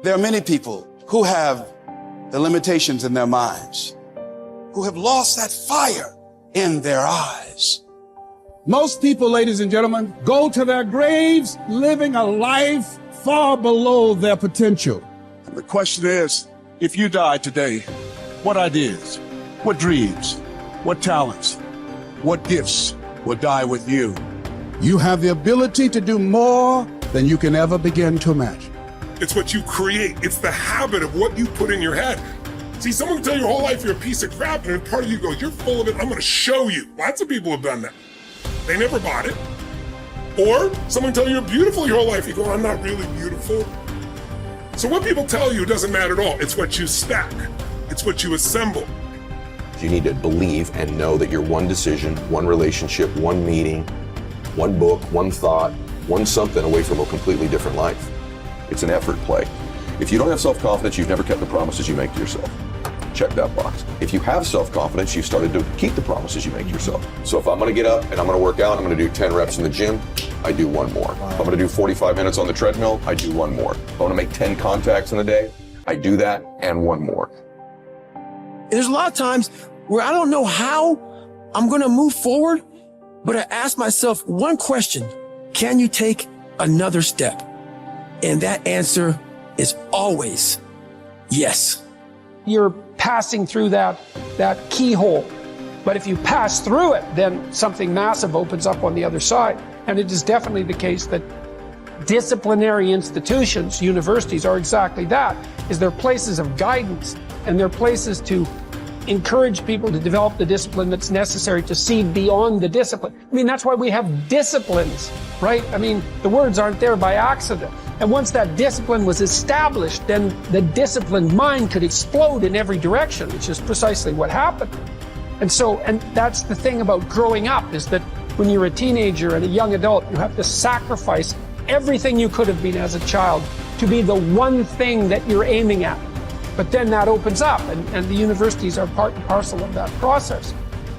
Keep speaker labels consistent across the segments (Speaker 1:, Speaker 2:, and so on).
Speaker 1: There are many people who have the limitations in their minds, who have lost that fire in their eyes.
Speaker 2: Most people, ladies and gentlemen, go to their graves living a life far below their potential.
Speaker 3: The question is, if you died today, what ideas, what dreams, what talents, what gifts will die with you?
Speaker 2: You have the ability to do more than you can ever begin to imagine.
Speaker 4: It's what you create. It's the habit of what you put in your head. See, someone can tell you your whole life you're a piece of crap, and part of you goes, you're full of it, I'm gonna show you. Lots of people have done that. They never bought it. Or someone tell you you're beautiful your whole life, you go, I'm not really beautiful. So what people tell you doesn't matter at all. It's what you stack. It's what you assemble.
Speaker 5: You need to believe and know that you're one decision, one relationship, one meeting, one book, one thought, one something away from a completely different life. It's an effort play. If you don't have self-confidence, you've never kept the promises you make to yourself. Check that box. If you have self-confidence, you've started to keep the promises you make to yourself. So if I'm gonna get up and I'm gonna work out, I'm gonna do 10 reps in the gym, I do one more. If I'm gonna do 45 minutes on the treadmill, I do one more. If I wanna make 10 contacts in a day, I do that and one more.
Speaker 6: There's a lot of times where I don't know how I'm gonna move forward, but I ask myself one question: can you take another step? And that answer is always yes.
Speaker 7: You're passing through that keyhole. But if you pass through it, then something massive opens up on the other side. And it is definitely the case that disciplinary institutions, universities, are exactly that, is they're places of guidance, and they're places to encourage people to develop the discipline that's necessary to see beyond the discipline. I mean, that's why we have disciplines, right? I mean, the words aren't there by accident. And once that discipline was established, then the disciplined mind could explode in every direction, which is precisely what happened. And that's the thing about growing up, is that when you're a teenager and a young adult, you have to sacrifice everything you could have been as a child to be the one thing that you're aiming at. But then that opens up, and the universities are part and parcel of that process.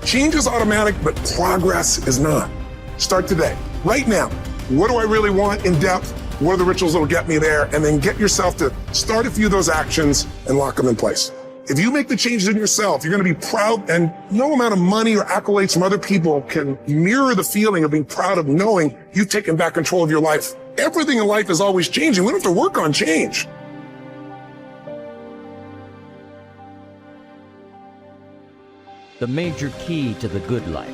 Speaker 4: Change is automatic, but progress is not. Start today, right now. What do I really want in depth? What are the rituals that will get me there? And then get yourself to start a few of those actions and lock them in place. If you make the changes in yourself, you're going to be proud, and no amount of money or accolades from other people can mirror the feeling of being proud of knowing you've taken back control of your life. Everything in life is always changing. We don't have to work on change.
Speaker 8: The major key to the good life.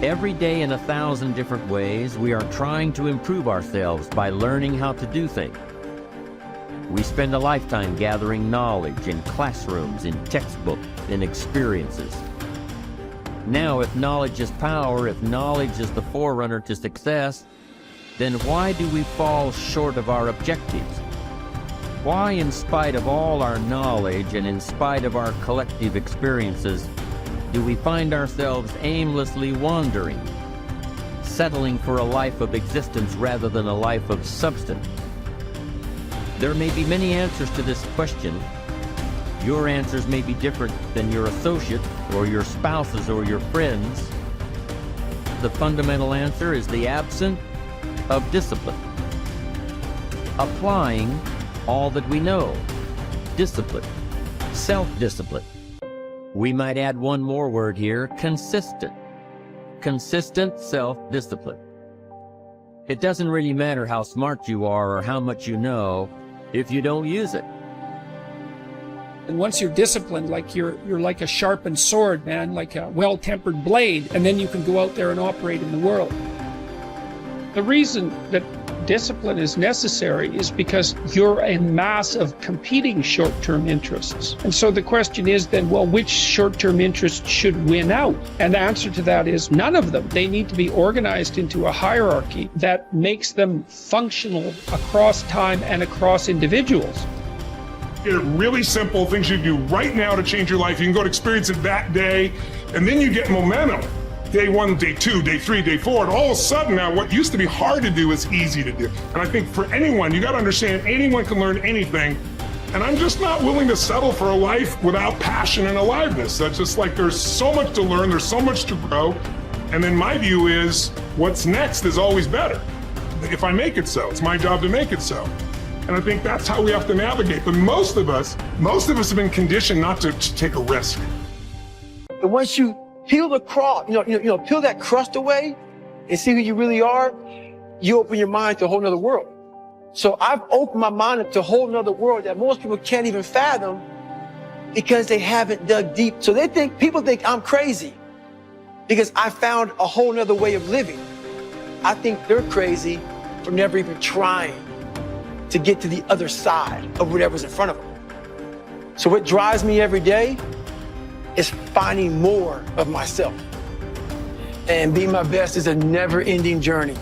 Speaker 8: Every day in 1,000 different ways, we are trying to improve ourselves by learning how to do things. We spend a lifetime gathering knowledge in classrooms, in textbooks, in experiences. Now, if knowledge is power, if knowledge is the forerunner to success, then why do we fall short of our objectives? Why, in spite of all our knowledge and in spite of our collective experiences, do we find ourselves aimlessly wandering, settling for a life of existence rather than a life of substance? There may be many answers to this question. Your answers may be different than your associate or your spouse's or your friends. The fundamental answer is the absence of discipline. Applying all that we know. Discipline. Self-discipline. We might add one more word here: consistent. Consistent self-discipline. It doesn't really matter how smart you are or how much you know if you don't use it.
Speaker 7: And once you're disciplined, like you're like a sharpened sword, man, like a well-tempered blade, and then you can go out there and operate in the world. The reason that discipline is necessary is because you're a mass of competing short-term interests. And so the question is then, well, which short-term interest should win out? And the answer to that is none of them. They need to be organized into a hierarchy that makes them functional across time and across individuals.
Speaker 4: Really simple things you do right now to change your life. You can go to experience it that day, and then you get momentum. Day 1, day 2, day 3, day 4, and all of a sudden now what used to be hard to do is easy to do. And I think for anyone, you got to understand, anyone can learn anything. And I'm just not willing to settle for a life without passion and aliveness. That's just like, there's so much to learn, there's so much to grow. And then my view is, what's next is always better. If I make it so, it's my job to make it so. And I think that's how we have to navigate. But most of us have been conditioned not to take a risk.
Speaker 6: And once you peel the crust, peel that crust away and see who you really are, you open your mind to a whole nother world. So I've opened my mind up to a whole nother world that most people can't even fathom because they haven't dug deep. So people think I'm crazy because I found a whole nother way of living. I think they're crazy for never even trying to get to the other side of whatever's in front of them. So what drives me every day is finding more of myself. And being my best is a never-ending journey.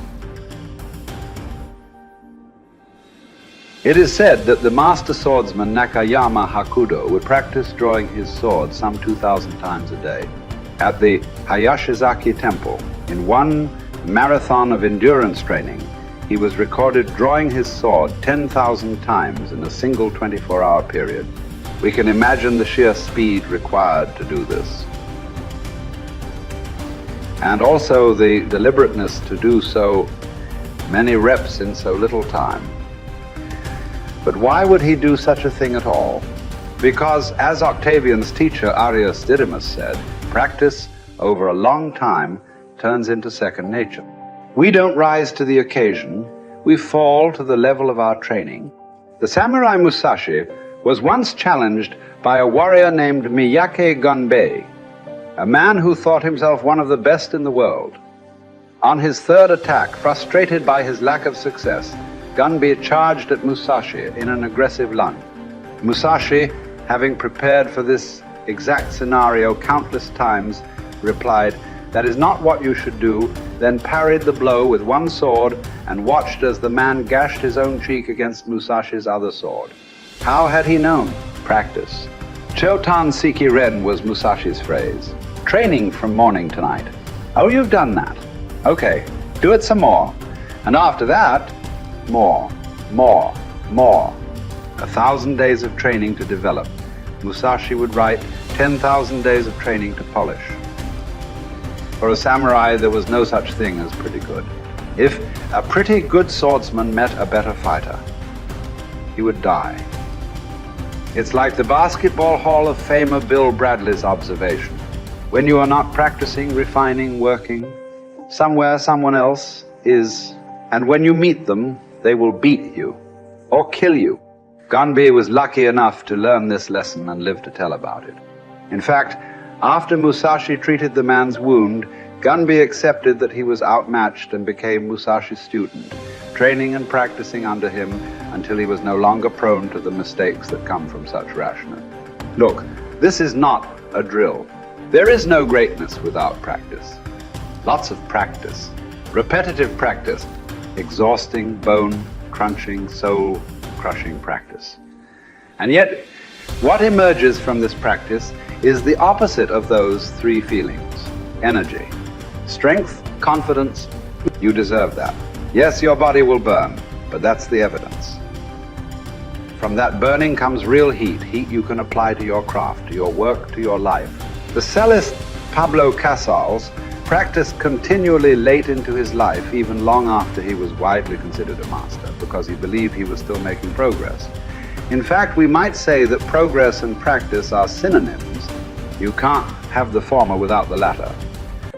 Speaker 9: It is said that the master swordsman Nakayama Hakudo would practice drawing his sword some 2,000 times a day. At the Hayashizaki Temple, in one marathon of endurance training, he was recorded drawing his sword 10,000 times in a single 24-hour period. We can imagine the sheer speed required to do this. And also the deliberateness to do so many reps in so little time. But why would he do such a thing at all? Because, as Octavian's teacher Arrius Didymus said, practice over a long time turns into second nature. We don't rise to the occasion, we fall to the level of our training. The samurai Musashi was once challenged by a warrior named Miyake Gunbei, a man who thought himself one of the best in the world. On his third attack, frustrated by his lack of success, Gunbei charged at Musashi in an aggressive lunge. Musashi, having prepared for this exact scenario countless times, replied, "That is not what you should do," then parried the blow with one sword and watched as the man gashed his own cheek against Musashi's other sword. How had he known? Practice. Chotan Siki Ren was Musashi's phrase. Training from morning to night. Oh, you've done that. Okay, do it some more. And after that, more, more, more. 1,000 days of training to develop. Musashi would write 10,000 days of training to polish. For a samurai, there was no such thing as pretty good. If a pretty good swordsman met a better fighter, he would die. It's like the Basketball Hall of Famer Bill Bradley's observation. When you are not practicing, refining, working, somewhere someone else is, and when you meet them, they will beat you or kill you. Gunbei was lucky enough to learn this lesson and live to tell about it. In fact, after Musashi treated the man's wound, Gunbei accepted that he was outmatched and became Musashi's student, training and practicing under him until he was no longer prone to the mistakes that come from such rashness. Look, this is not a drill. There is no greatness without practice. Lots of practice, repetitive practice, exhausting, bone-crunching, soul-crushing practice. And yet, what emerges from this practice is the opposite of those three feelings. Energy, strength, confidence. You deserve that. Yes, your body will burn, but that's the evidence. From that burning comes real heat you can apply to your craft, to your work, to your life. The cellist Pablo Casals practiced continually late into his life, even long after he was widely considered a master, because he believed he was still making progress. In fact, we might say that progress and practice are synonyms. You can't have the former without the latter.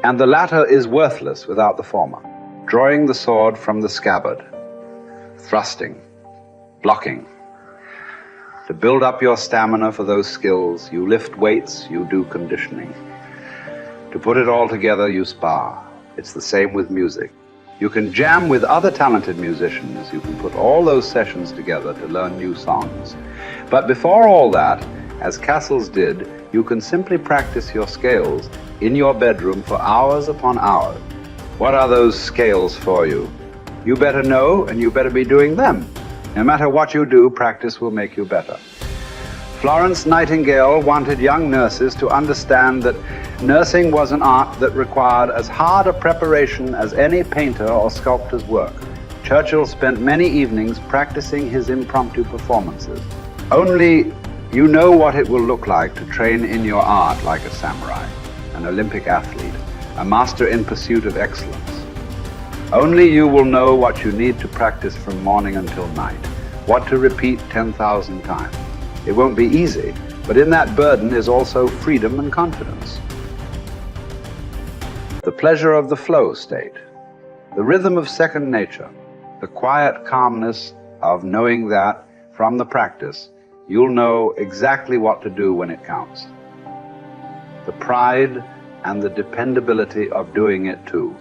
Speaker 9: And the latter is worthless without the former. Drawing the sword from the scabbard, thrusting, blocking. To build up your stamina for those skills, you lift weights, you do conditioning. To put it all together, you spar. It's the same with music. You can jam with other talented musicians. You can put all those sessions together to learn new songs. But before all that, as Casals did, you can simply practice your scales in your bedroom for hours upon hours. What are those scales for you? You better know, and you better be doing them. No matter what you do, practice will make you better. Florence Nightingale wanted young nurses to understand that nursing was an art that required as hard a preparation as any painter or sculptor's work. Churchill spent many evenings practicing his impromptu performances. Only you know what it will look like to train in your art like a samurai, an Olympic athlete, a master in pursuit of excellence. Only you will know what you need to practice from morning until night. what to repeat 10,000 times. It won't be easy, but in that burden is also freedom and confidence. The pleasure of the flow state, the rhythm of second nature, the quiet calmness of knowing that from the practice you'll know exactly what to do when it counts. The pride and the dependability of doing it too.